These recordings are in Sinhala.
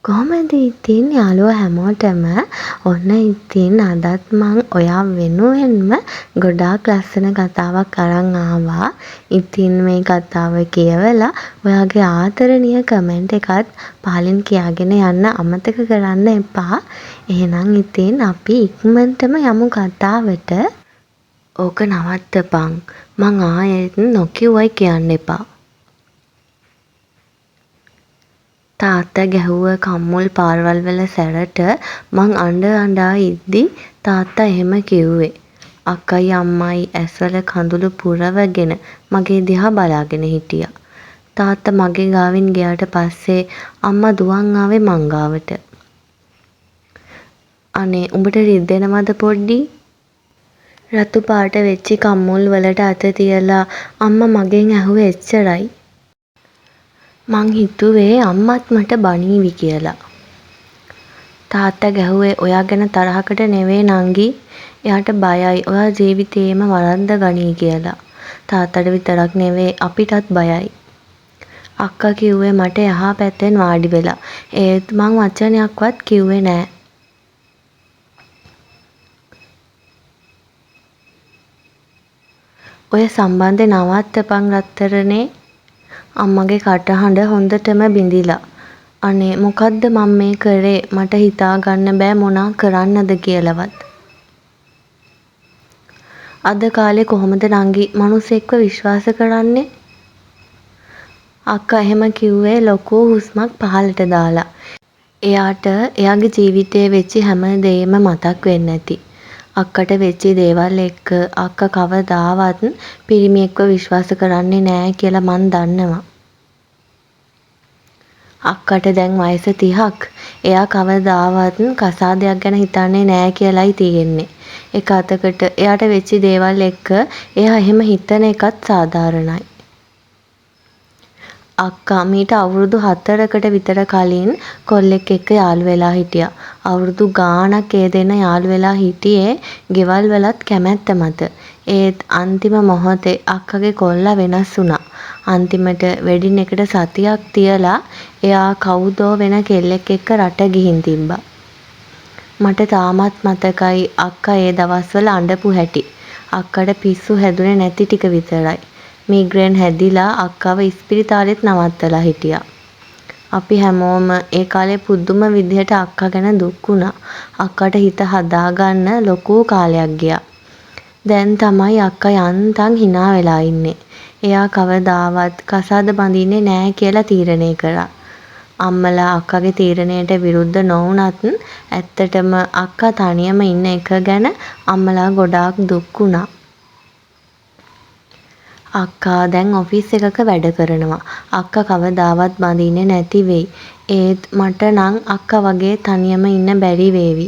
කොහොමද ඉතින් යාළුවෝ හැමෝටම ඔන්න ඉතින් අදත් මං ඔයා වෙනුවෙන්ම ගොඩාක් ලස්සන කතාවක් අරන් ආවා. ඉතින් මේ කතාව කියවලා ඔයාගේ ආදරණීය කමෙන්ට් එකත් පහලින් කියාගෙන යන්න අමතක කරන්න එපා. එහෙනම් ඉතින් අපි ඉක්මනටම යමු කතාවට. ඕක නවත්තපන්. මං ආයෙත් නොකියුවයි කියන්න එපා. තාත්තා ගැහුව කම්මුල් පාරවල් වල සැරට මං අඬ ඉද්දි තාත්තා එහෙම කිව්වේ. අක්කයි අම්මයි ඇස්වල කඳුළු පුරවගෙන මගේ දිහා බලාගෙන හිටියා. තාත්තා මගේ ගාවින් ගියාට පස්සේ අම්මා දුවන් ආවේ මං ගාවට. අනේ උඹට රිදෙනවද පොඩ්ඩි? රතු පාට වෙච්චි කම්මුල් වලට අත තියලා අම්මා මගෙන් ඇහුවේ එච්චරයි. මං හිතුවේ අම්මත් මට බනීවි කියලා. තාත්තා ගැහුවේ ඔයා ගැන තරහකට නෙවෙයි නංගි. එයාට බයයි ඔයා ජීවිතේම වරද්ද ගනී කියලා. තාත්තට විතරක් නෙවෙයි අපිටත් බයයි. අක්කා කිව්වේ මට එහා පැත්තෙන් වාඩි වෙලා. ඒත් මං වචනයක්වත් කිව්වේ නෑ. ඔය සම්බන්ධේ නවත්තපන් රත්තරනේ. අම්මගේ කටහඬ හොඳටම බිඳිලා. අනේ මොකද්ද මම මේ කරේ මට හිතා ගන්න බෑ මොනා කරන්නද කියලාවත්. අද කාලේ කොහොමද නංගි මිනිස්සෙක්ව විශ්වාස කරන්නේ? අක්කා එහෙම කිව්වේ ලොකු හුස්මක් පහළට දාලා. එයාට එයාගේ ජීවිතේ වෙච්ච හැම දෙයක්ම මතක් වෙන්නේ නැති. අක්කට වෙච්ච දේවල් එක්ක අක්කා කවදාවත් පිරිමියෙක්ව විශ්වාස කරන්නේ නෑ කියලා මන් දන්නවා. අක්කට දැන් වයස 30ක්. එයා කවදාවත් කසාදයක් ගැන හිතන්නේ නෑ කියලායි තියෙන්නේ. එක අතකට එයාට වෙච්ච දේවල් එක්ක එයා එහෙම හිතන එකත් සාධාරණයි. අක්කා මීට අවුරුදු 4කට විතර කලින් කොල්ලෙක් එක්ක යාළු වෙලා හිටියා. අවුරුදු ගාණක් ඒ දෙන්න යාළු වෙලා හිටියේ ගෙවල් වලත් කැමැත්ත මත. ඒත් අන්තිම මොහොතේ අක්කගේ කොල්ලා වෙනස් වුණා. අන්තිමට වෙඩින් එකට සතියක් තියලා එයා කවුදෝ වෙන කෙල්ලෙක් එක්ක රට ගිහින් තිබ්බා. මට තාමත් මතකයි අක්කා ඒ දවස්වල අඬපු හැටි. අක්කට පිස්සු හැදුනේ නැති ටික විතරයි. මීග්‍රේන් හැදිලා අක්කව ඉස්පිරිතාලෙත් නවත්තලා හිටියා. අපි හැමෝම ඒ කාලේ පුදුම විදිහට අක්කා ගැන දුක් වුණා. අක්කට හිත හදාගන්න ලොකු කාලයක් ගියා. දැන් තමයි අක්කා යන්තම් hina වෙලා ඉන්නේ. එයා කවදාවත් කසාද බඳින්නේ නෑ කියලා තීරණය කරා. අම්මලා අක්කාගේ තීරණයට විරුද්ධ නොවුනත් ඇත්තටම අක්කා තනියම ඉන්න එක ගැන අම්මලා ගොඩාක් දුක් වුණා. අක්කා දැන් ඔෆිස් එකක වැඩ කරනවා. අක්කා කවදාවත් බඳින්නේ නැති වෙයි. ඒත් මට නම් අක්කා වගේ තනියම ඉන්න බැරි වේවි.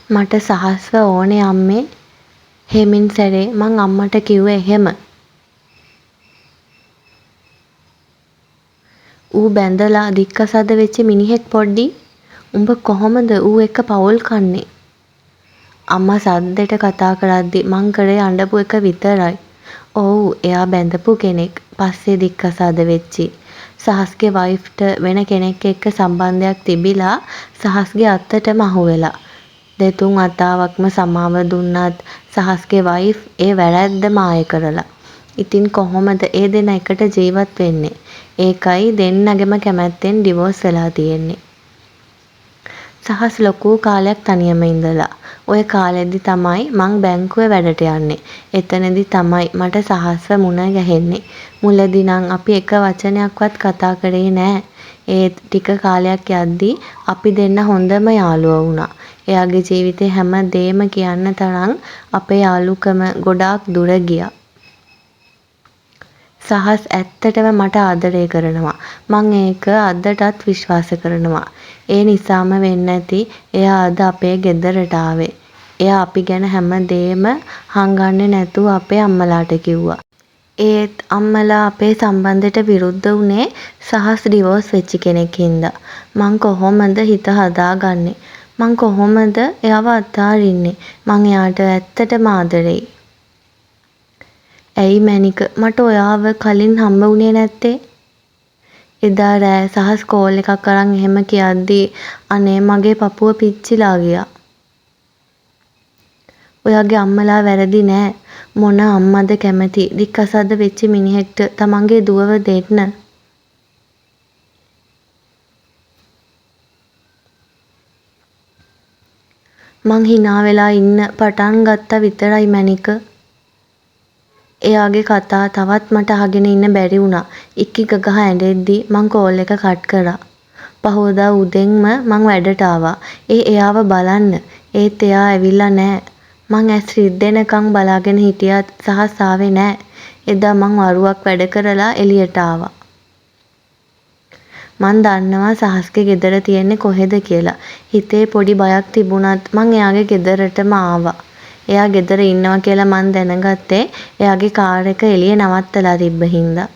මට සහස්ව ඕනේ අම්මේ. හෙමින් සැරේ මං අම්මට කිව්වේ එහෙම. ඌ බැඳලා දික්කසාද වෙච්ච මිනිහෙක් පොඩ්ඩි. උඹ කොහොමද ඌ එක්ක පවුල් කන්නේ? අම්මා සද්දෙට කතා කරද්දි මං කරේ අඬපු එක විතරයි. ඔව් එයා බැඳපු කෙනෙක්. පස්සේ දික්කසාද වෙච්චි. සහස්ගේ වයිෆ්ට වෙන කෙනෙක් එක්ක සම්බන්ධයක් තිබිලා සහස්ගේ අත්තටම අහුවෙලා. දෙතුන් වතාවක්ම සමාව දුන්නත් සහස්ගේ වයිෆ් ඒ වැරැද්දම ආයෙ කරලා. ඉතින් කොහොමද ඒ දෙන්න එකට ජීවත් වෙන්නේ? ඒකයි දෙන්නගෙම කැමැත්තෙන් ඩිවෝස් වෙලා තියෙන්නේ. සහස් ලොකු කාලයක් තනියම ඉඳලා. ඔය කාලෙදි තමයි මං බැංකුවේ වැඩට යන්නේ. එතනදි තමයි මට සහස්ව මුණ ගැහෙන්නේ. මුලදී නම් අපි එක වචනයක්වත් කතා කරේ නෑ. ඒත් ටික කාලයක් යද්දී අපි දෙන්න හොඳම යාළුවෝ වුණා. එයාගේ ජීවිතේ හැම දෙයක්ම කියන්න තරම් අපේ යාළුකම ගොඩාක් දුර ගියා. සහස් ඇත්තටම මට ආදරය කරනවා. මං ඒක අදටත් විශ්වාස කරනවා. ඒ නිසාම වෙන්න ඇති එයා අද අපේ ගෙදරට ආවේ. එයා අපි ගැන හැම දෙයක්ම හංගන්නේ නැතුව අපේ අම්මලාට කිව්වා. ඒත් අම්මලා අපේ සම්බන්ධයට විරුද්ධ වුණේ සහස් ඩිවෝස් වෙච්ච කෙනෙක් හින්දා. මං කොහොමද හිත හදාගන්නේ? මං කොහොමද එයාව අතාරින්නේ? මං එයාට ඇත්තටම ආදරෙයි. ඇයි මැනික මට ඔයාව කලින් හම්බ වුණේ නැත්තේ? එදා රෑ සහස් කෝල් එකක් අරන් එහෙම කියද්දී අනේ මගේ පපුව පිච්චිලා ගියා. ඔයාගේ අම්මලා වැරදි නෑ. මොන අම්මද කැමති දික්කසාද වෙච්ච මිනිහෙක්ට තමන්ගේ දුවව දෙන්න. මං hina වෙලා ඉන්න පටන් ගත්තා විතරයි මැනික. එයාගේ කතා තවත් මට අහගෙන ඉන්න බැරි වුණා. ඉක්කි ගගහ ඇඬෙද්දි මං කෝල් එක කට් කරා. පහෝදා උදෙන්ම මං වැඩට ආවා. එයාව බලන්න. ඒත් එයා ඇවිල්ලා නෑ. මං ඇස් රිද්දෙනකන් බලාගෙන හිටියත් සහස් ආවේ නෑ. එදා මං වරුවක් වැඩ කරලා එළියට ආවා. මං දන්නවා සහස්ගේ ගෙදර තියෙන්නේ කොහෙද කියලා. හිතේ පොඩි බයක් තිබුණත් මං එයාගේ ගෙදරටම ආවා. එයා ගෙදර ඉන්නවා කියලා මං දැනගත්තේ එයාගේ කාර් එක එළියේ නවත්තලා තිබ්බ හින්දා.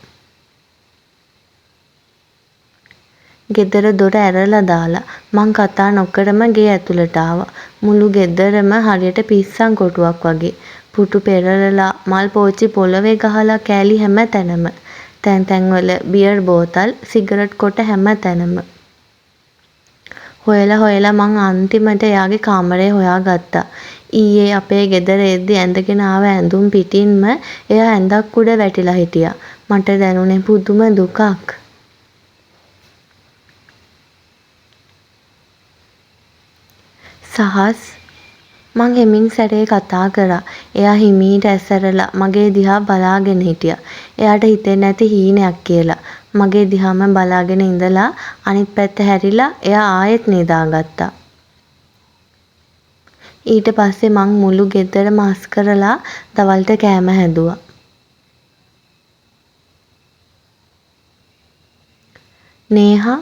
ගෙදර දොර ඇරලා දාලා මං කතා නොකරම ගේ ඇතුළට ආවා. මුළු ගෙදරම හරියට පිස්සන් කොටුවක් වගේ. පුටු පෙරලලා මල් පෝච්චි පොළවේ ගහලා කෑලි හැම තැනම. තැන් තැන්වල බියර් බෝතල් සිගරට් කොට හැම තැනම. හොයලා මං අන්තිමට එයාගේ කාමරේ හොයාගත්තා. ඊයේ අපේ ගෙදර එද්දි ඇඳගෙන ආව ඇඳුම් පිටින්ම එයා ඇඳක් උඩ වැටිලා හිටියා. මට දැනුනේ පුදුම දුකක්. සහස් මං හෙමින් සැරේ කතා කරා. එයා හිමීට ඇස්සරලා මගේ දිහා බලාගෙන හිටියා. එයාට හිතෙන්නේ නැති හීනයක් කියලා. මගේ දිහාම බලාගෙන ඉඳලා අනිත් පැත්ත හැරිලා එයා ආයෙත් නිදාගත්තා. ඊට පස්සේ මං මුළු ගෙදරම අස් කරලා දවල්ට කෑම හැදුවා. නේහා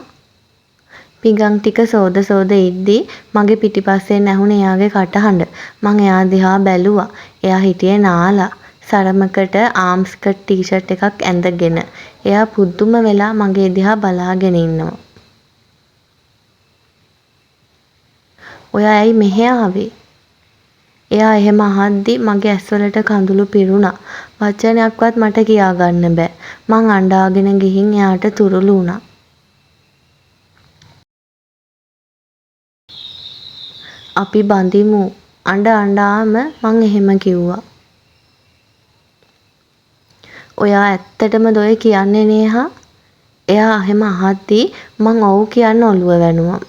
පිඟන් ටික සෝද ඉද්දි මගේ පිටිපස්සෙන් ඇහුණේ එයාගේ කටහඬ. මං එයා දිහා බැලුවා. එයා හිටියේ නාලා. සරමකට ආම්ස්කට් ටී-ෂර්ට් එකක් ඇඳගෙන. එයා පුදුම වෙලා මගේ දිහා බලාගෙන ඉන්නවා. ඔයා ඇයි මෙහෙ ආවේ? එයා එහෙම අහද්දි මගේ ඇස්වලට කඳුළු පිරුණා. වචනයක්වත් මට කියා ගන්න බෑ. මං අඬාගෙන ගිහින් එයාට තුරුළු වුණා. අපි බඳිමු අඬාම මං එහෙම කිව්වා. ඔයා ඇත්තටම දොය කියන්නේ නේහා? එයා එහෙම අහද්දි මං ඔව් කියන්න ඔළුව වැනුවා.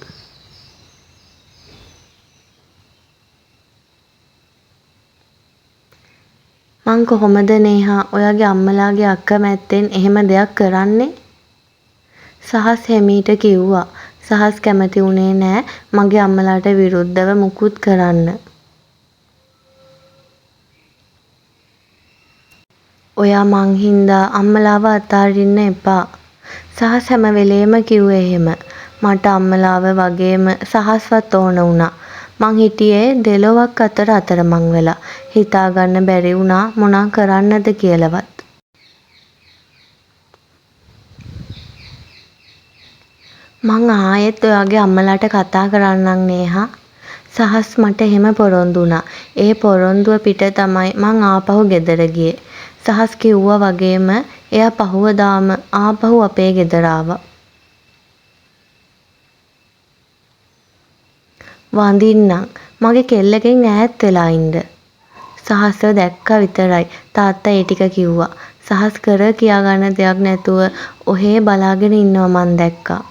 මං කොහොමද නේහා ඔයාගේ අම්මලාගේ අකමැත්තෙන් එහෙම දෙයක් කරන්නේ? සහස් හෙමීට කිව්වා. සහස් කැමති වුණේ නෑ මගේ අම්මලාට විරුද්ධව මුකුත් කරන්න. ඔයා මං හින්දා අම්මලාව අතාරින්න එපා. සහස් හැම වෙලේම කිව්වේ එහෙම. මට අම්මලාව වගේම සහස්වත් ඕන වුණා. මං හිටියේ දෙලොවක් අතරමං වෙලා. හිතාගන්න බැරි වුණා මොනා කරන්නද කියලාවත්. මං ආයෙත් ඔයාගේ අම්මලාට කතා කරන්නම් නේහා. සහස් මට එහෙම පොරොන්දු වුණා. ඒ පොරොන්දුව පිට තමයි මං ආපහු ගෙදර ගියේ. සහස් කිව්වා වගේම එයා පහුවදාම ආපහු අපේ ගෙදර ආවා. වඳින්නම් මගේ කෙල්ලගෙන් ඈත් වෙලා ඉන්න. සහස්ව දැක්කා විතරයි තාත්තා ඒ ටික කිව්වා. සහස් කර කියාගන්න දෙයක් නැතුව ඔහේ බලාගෙන ඉන්නවා මං දැක්කා.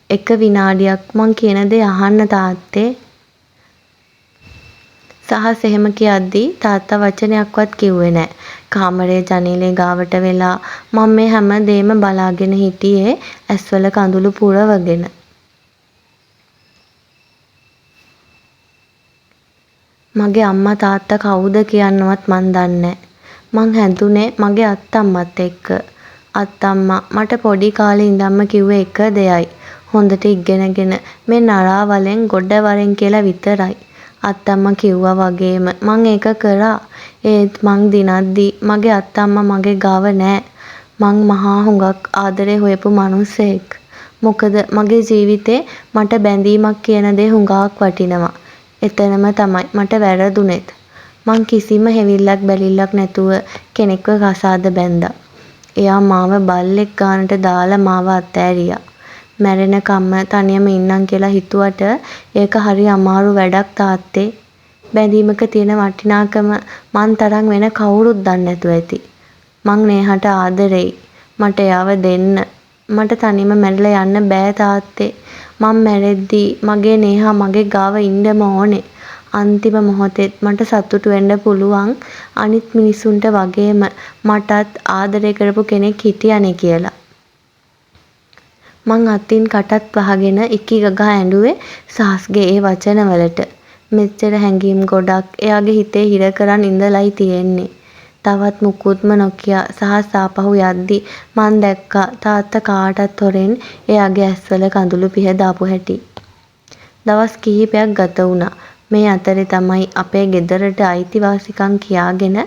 එක විනාඩියක් මං කියන දේ අහන්න තාත්තේ. සහස් එහෙම කියද්දි තාත්තා වචනයක්වත් කිව්වේ නෑ. කාමරේ ජනේලේ ගාවට වෙලා මම මේ හැම දෙයක්ම බලාගෙන හිටියේ ඇස්වල කඳුළු පුරවගෙන. මගේ අම්මා තාත්තා කවුද කියන්නවත් මන් දන්නේ. මං හැදුනේ මගේ අත්තම්මත් එක්ක. අත්තම්මා මට පොඩි කාලේ ඉඳන්ම කිව්වේ එක දෙයයි. හොඳට ඉගෙනගෙන මේ නරා වලෙන් ගොඩ වරෙන් කියලා විතරයි. අත්තම්මා කිව්වා වගේම මං ඒක කරා. ඒත් මං දිනද්දි මගේ අත්තම්මා මගේ ගාව නෑ. මං මහා හුඟක් ආදරේ හොයපු මිනිස්සෙක්. මොකද මගේ ජීවිතේ මට බැඳීමක් කියන දේ හුඟක් වටිනවා. එතනම තමයි මට වැරදුනෙත්. මං කිසිම හැවිල්ලක් බැලිල්ලක් නැතුව කෙනෙක්ව කසාද බැන්දා. එයා මාව බල්ලෙක් ගානට දාලා මාව අතෑරියා. මැරෙනකම්ම තනියම ඉන්නම් කියලා හිතුවට ඒක හරි අමාරු වැඩක් තාත්තේ. බැඳීමක තියෙන වටිනාකම මං තරම් වෙන කවුරුත් දන්නේ නැතුව ඇති. මං නේහට ආදරෙයි. මට එයාව දෙන්න. මට තනියම මැරිලා යන්න බෑ තාත්තේ. මං මැරෙද්දී මගේ නේහා මගේ ගාව ඉන්නම ඕනේ. අන්තිම මොහොතෙත් මට සතුටු වෙන්න පුළුවන් අනිත් මිනිසුන්ට වගේම මටත් ආදරය කරපු කෙනෙක් හිටියානේ කියලා. මං අතින් කටත් වහගෙන ඉකි ගගා ඇඬුවේ සහස්ගේ ඒ වචනවලට. මෙච්චර හැඟීම් ගොඩක් එයාගේ හිතේ හිර කරන් ඉඳලයි තියෙන්නේ. තවත් මුකුත්ම නොකිය සහස් ආපහු යද්දි මං දැක්කා තාත්තා කාටත් හොරෙන් එයාගේ ඇස්වල කඳුළු පිහ දාපු හැටි. දවස් කිහිපයක් ගත වුණා. මේ අතරේ තමයි අපේ ගෙදරට අයිතිවාසිකම් කියාගෙන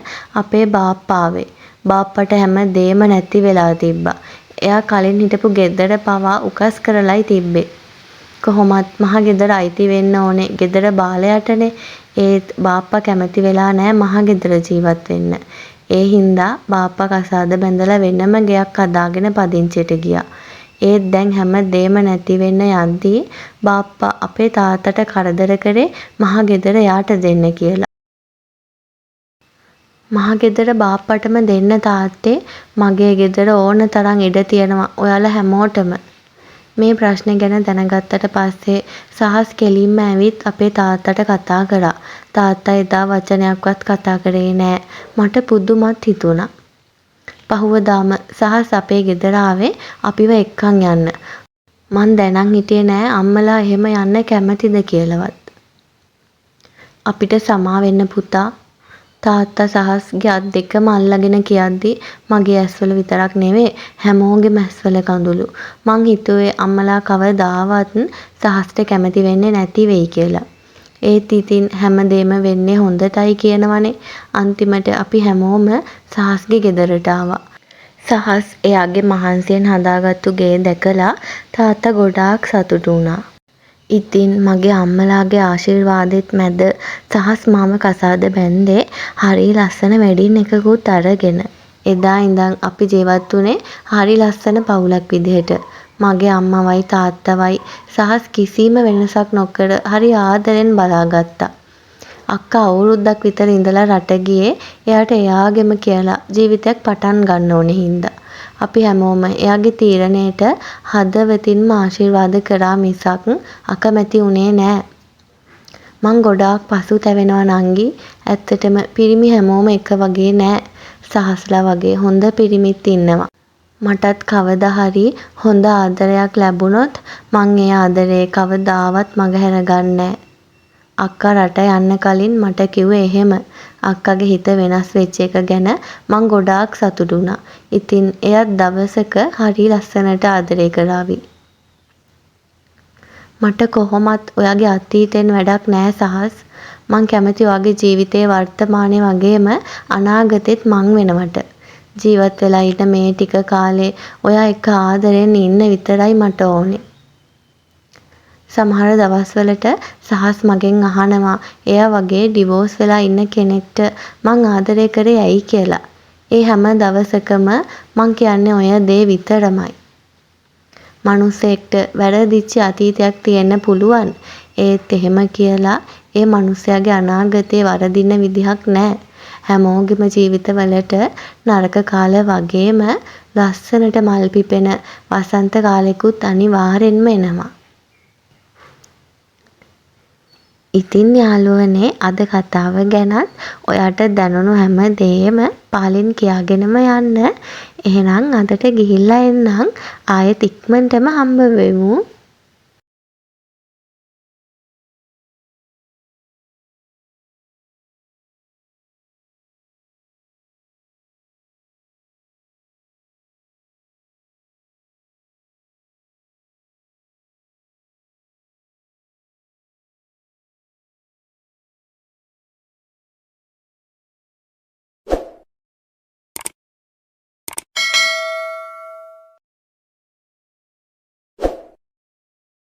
අපේ බාප්පා ආවේ. බාප්පට හැම දෙම නැති වෙලා තිබ්බා. එයා කලින් හිටපු ගෙදර පවා උකස් කරලයි තිබ්බේ. කොහොමත් මහ ගෙදර අයිති වෙන්න ඕනේ ගෙදර බාලයටනේ. ඒත් බාප්පා කැමති වෙලා නෑ මහ ගෙදර ජීවත් වෙන්න. ඒ හින්දා බාප්පා කසාද බැඳලා වෙනම ගෙයක් හදාගෙන පදිංචියට ගියා. ඒත් දැන් හැම දෙම නැති වෙන්න යද්දී බාප්පා අපේ තාත්තට කරදර කරේ මහ ගෙදර යාට දෙන්න කියලා. මහ ගෙදර බාප්පටම දෙන්න තාත්තේ මගේ ගෙදර ඕන තරම් ඉඩ තියෙනවා ඔයාලා හැමෝටම. මේ ප්‍රශ්නේ ගැන දැනගත්තට පස්සේ සහස් කෙලින්ම ඇවිත් අපේ තාත්තට කතා කරා. තාත්තා එදා වචනයක්වත් කතා කරේ නෑ. මට පුදුමත් හිතුණා. පහුවදාම සහස් අපේ ගෙදර ආවේ අපිව එක්කන් යන්න. මං දැනන් හිටියේ නෑ අම්මලා එහෙම යන්න කැමතිද කියලාවත්. අපිට සමා වෙන්න පුතා. තාත්තා සහස්ගේ අත් දෙකම අල්ලගෙන කියද්දි මගේ ඇස්වල විතරක් නෙවෙයි හැමෝගෙම ඇස්වල කඳුළු. මං හිතුවේ අම්මලා කවදාවත් සහස්ට කැමති වෙන්නේ නැති වෙයි කියලා. ඒත් ඉතින් හැමදේම වෙන්නේ හොඳටයි කියනවනේ. අන්තිමට අපි හැමෝම සහස්ගේ ගෙදරට ආවා. සහස් එයාගේ මහන්සියෙන් හදාගත්තු ගේ දැකලා තාත්තා ගොඩාක් සතුටු වුණා. ඉතින් මගේ අම්මලාගේ ආශිර්වාදෙත් මැද සහස් මාව කසාද බැන්දේ හරි ලස්සන වෙඩින් එකකුත් අරගෙන. එදා ඉඳන් අපි ජීවත් වුණේ හරි ලස්සන පවුලක් විදිහට. මගේ අම්මවයි තාත්තවයි සහස් කිසිම වෙනසක් නොකර හරි ආදරෙන් බලාගත්තා. අක්කා අවුරුද්දක් විතර ඉඳලා රට ගියේ එයාට එයාගෙම කියලා ජීවිතයක් පටන් ගන්න ඕනේ හින්දා. අපි හැමෝම එයාගේ තීරණයට හදවතින්ම ආශිර්වාද කරා මිසක් අකමැති වුණේ නෑ. මං ගොඩාක් පසුතැවෙනවා නංගි. ඇත්තටම පිරිමි හැමෝම එක වගේ නෑ. සහස්ලා වගේ හොඳ පිරිමිත් ඉන්නවා. මටත් කවදා හරි හොඳ ආදරයක් ලැබුණොත් මං ඒ ආදරේ කවදාවත් මගහැර ගන්නෑ. අක්කා රට යන්න කලින් මට කිව්වේ එහෙම. අක්කගේ හිත වෙනස් වෙච්ච එක ගැන මං ගොඩාක් සතුටු වුණා. ඉතින් එයත් දවසක හරි ලස්සනට ආදරේ කරાવી. මට කොහොමත් ඔයාගේ අතීතෙන් වැඩක් නෑ සහස්. මං කැමති ඔයාගේ ජීවිතේ වර්තමානයේ වගේම අනාගතෙත් මං වෙනවට. ජීවත් වෙලා ඉන්න මේ ටික කාලේ ඔයා එක ආදරෙන් ඉන්න විතරයි මට ඕනේ. සමහර දවස්වලට සහස් මගෙන් අහනවා එයා වගේ ඩිවෝස් වෙලා ඉන්න කෙනෙක්ට මං ආදරය කරේ ඇයි කියලා. ඒ හැම දවසකම මං කියන්නේ ඔය දේ විතරමයි. මනුස්සයෙක්ට වැරදිච්ච අතීතයක් තියෙන්න පුළුවන්. ඒත් එහෙම කියලා ඒ මනුස්සයාගේ අනාගතේ වරදින්න විදිහක් නෑ. හැමෝගෙම ජීවිතවලට නරක කාල වගේම ලස්සනට මල් පිපෙන වසන්ත කාලෙකුත් අනිවාර්යෙන්ම එනවා. ඉතින් යාළුවනේ අද කතාව ගැනත් ඔයාට දැනුණු හැම දෙයක්ම පාලින් කියාගෙනම යන්න. එහෙනම් අදට ගිහිල්ලා එන්නම්. ආයෙත් ඉක්මනටම හම්බ වෙමු.